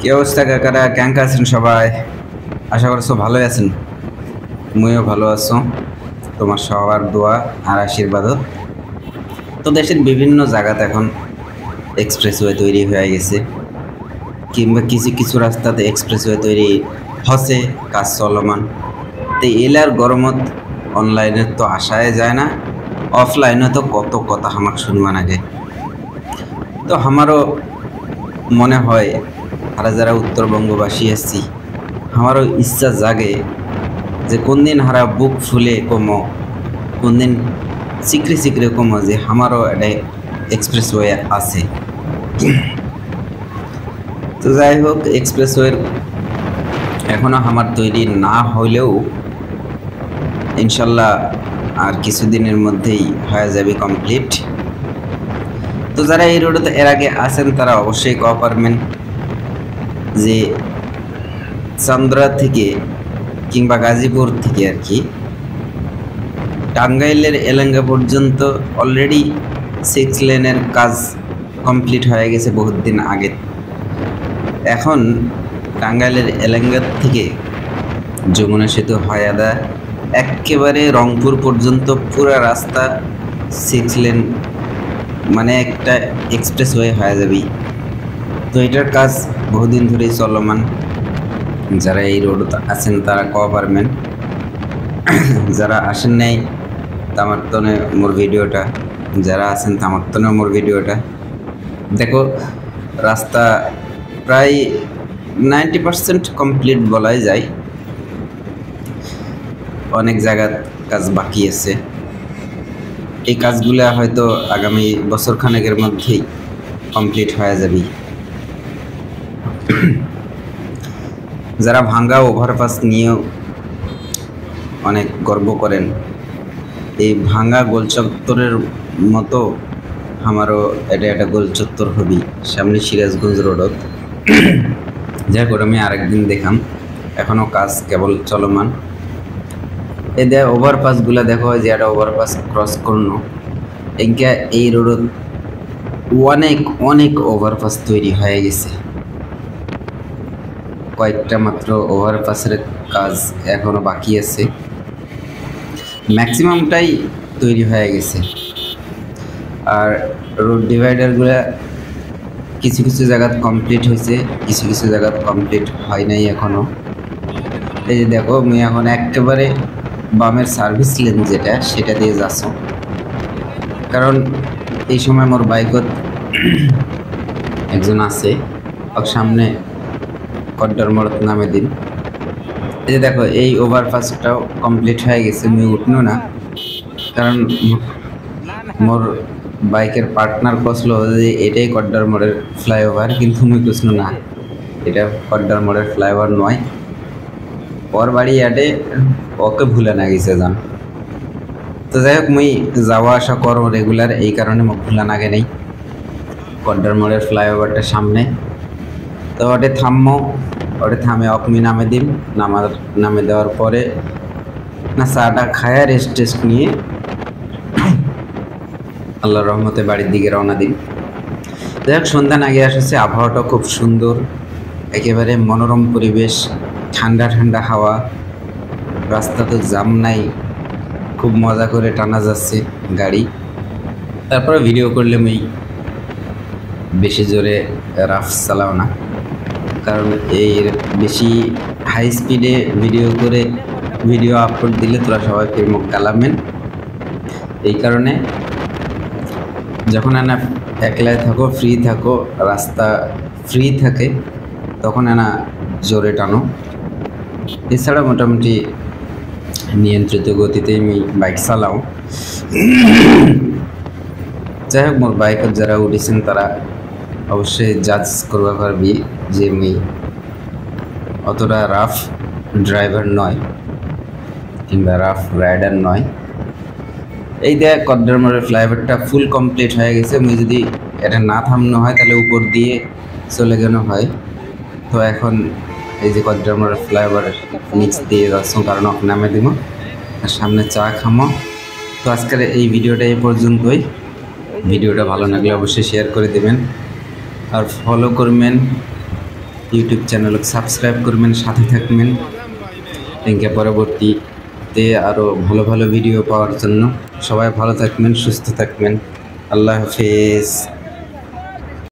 কি অবস্থা কাকারা কেঙ্ক আছেন সবাই? আশা করছো ভালোই আছেন। মুইও ভালো আছো, তোমার সবার দোয়া আর আশীর্বাদত। তো দেশের বিভিন্ন জায়গাতে এখন এক্সপ্রেসওয়ে তৈরি হয়ে গেছে, কিংবা কিছু কিছু রাস্তাতে এক্সপ্রেসওয়ে তৈরি হচ্ছে, কাজ চলমান। তো এলার গরমত অনলাইনে তো আসায় যায় না, অফলাইনে তো কত কথা আমাকে শুনবা লাগে। তো আমারও মনে হয় হারা যারা উত্তরবঙ্গবাসী আছি, আমারও ইচ্ছা জাগে যে কোন দিন হারা বুক ফুলে কমো, কোন দিন চিকরে চিকরে কমো যে আমারও একটা এক্সপ্রেসওয়ে আছে। তো যাই হোক, এক্সপ্রেসওয়ের এখনো আমার তৈরি না হলেও ইনশাল্লাহ আর কিছুদিনের মধ্যেই হয়ে যাবে কমপ্লিট। তো যারা এই রোডে এর আগে আছেন তারা অবশ্যই কওয়া পারবেন যে চান্দ্রা থেকে কিংবা গাজীপুর থেকে আর কি টাঙ্গাইলের এলাঙ্গা পর্যন্ত অলরেডি 6 লেনের কাজ কমপ্লিট হয়ে গেছে বহুত দিন আগে। এখন টাঙ্গাইলের এলাঙ্গা থেকে যমুনা সেতু হায়াদা একেবারে রংপুর পর্যন্ত পুরো রাস্তা 6 লেন, মানে একটা এক্সপ্রেসওয়ে হয়ে যাবে। তো এটার কাজ বহুদিন ধরেই চলমান। যারা এই রোড আছেন তারা কওয়া পারবেন, যারা আসেন নাই তামার্তনে মোর ভিডিওটা, যারা আছেন তামার্তনে মোর ভিডিওটা দেখো। রাস্তা প্রায় 90% কমপ্লিট বলাই যায়, অনেক জায়গার কাজ বাকি আছে। এই কাজগুলো হয়তো আগামী বছর খানেকের মধ্যেই কমপ্লিট হয়ে যাবে। যারা ভাঙ্গা ওভারপাস নিয়েও অনেক গর্ব করেন, এই ভাঙ্গা গোলচত্বরের মতো আমারও এটা একটা গোলচত্বর হবি সামনে সিরাজগঞ্জ রোডত। যাই করে আমি আরেকদিন দেখাম, এখনও কাজ কেবল চলমান। এই দেখ ওভারপাসগুলো দেখো, যে একটা ওভারপাস ক্রস করনো এঙ্কা এই রোডত অনেক অনেক ওভারপাস তৈরি হয়ে গেছে। কয়েকটা মাত্র ওভারপাসের কাজ এখনো বাকি আছে, ম্যাক্সিমামটাই তৈরি হয়ে গেছে। আর রোড ডিভাইডারগুলো কিছু কিছু জায়গাত কমপ্লিট হয়েছে, কিছু কিছু জায়গাত কমপ্লিট হয় নাই এখনো। এই যে দেখো, আমি এখন একেবারে বামের সার্ভিস লেন যেটা সেটা দিয়ে যাচ্ছ, কারণ এই সময় মোর বাইকত একজন আছে, ওর সামনে কড্ডার মোড়ত নামে দিন। এই যে দেখো, এই ওভারপাসটাও কমপ্লিট হয়ে গেছে, আমি উঠনো না, কারণ মোর বাইকের পার্টনার কসলো যে এটাই কড্ডার মোড়ের ফ্লাইওভার, কিন্তু মুই কসলো না, এটা কড্ডার মোড়ের ফ্লাইওভার নয়। ওর বাড়ি আটে, ওকে ভুলে না গেছে যান। তো যাই হোক, মুই যাওয়া আসা করো রেগুলার, এই কারণে মোক ভুলা নাগে নেই। কড্ডার মোড়ের ফ্লাইওভারটার সামনে তো ওটে থামো, ওটে থামে অকমি নামে দিন। নামে দেওয়ার পরে না চাটা খায়া রেস্ট টেস্ট নিয়ে আল্লাহর রহমতে বাড়ির দিকে রওনা দিন। যাই হোক, সন্ধ্যা আগে আসছে, আবহাওয়াটা খুব সুন্দর, একেবারে মনোরম পরিবেশ, ঠান্ডা ঠান্ডা হাওয়া, রাস্তা তো জাম নাই, খুব মজা করে টানা যাচ্ছে গাড়ি। তারপরে ভিডিও করলে আমি বেশি জোরে রাফ চালাও না, কারণ এই বেশি হাই স্পিডে ভিডিও আপলোড দিলে তোরা সবাই ফির মুখ কালামেন। এই কারণে যখন এনা একলাই থাকো, ফ্রি থাকো, রাস্তা ফ্রি থাকে, তখন এনা জোরে টানো। এছাড়া মোটামুটি নিয়ন্ত্রিত গতিতে আমি বাইক চালাও। যাই হোক, মোর বাইকত যারা উঠেছেন তারা অবশ্যই জাজ করবা পারবি যে আমি অতটা রাফ ড্রাইভার নয় কিংবা রাফ রাইডার নয়। এই দেখ, কড্ডার মোড়ের ফ্লাইওভারটা ফুল কমপ্লিট হয়ে গেছে। আমি যদি এটা না থামানো হয় তাহলে উপর দিয়ে চলে গেল হয়। তো এখন এই যে কড্ডার মোড়ের ফ্লাইওভারের নিচ দিয়ে যাচ্ছ, কারণ ওকে নামে দিব আর সামনে চা খামো। তো আজকের এই ভিডিওটা এই পর্যন্তই। ভিডিওটা ভালো লাগলে অবশ্যই শেয়ার করে দেবেন আর ফলো করবেন। ইউটিউব চ্যানেল সাবস্ক্রাইব করবেন, সাথে থাকবেন লিঙ্কে পরবর্তীতে আরও ভালো ভালো ভিডিও পাওয়ার জন্য। সবাই ভালো থাকবেন, সুস্থ থাকবেন। আল্লাহ হাফেজ।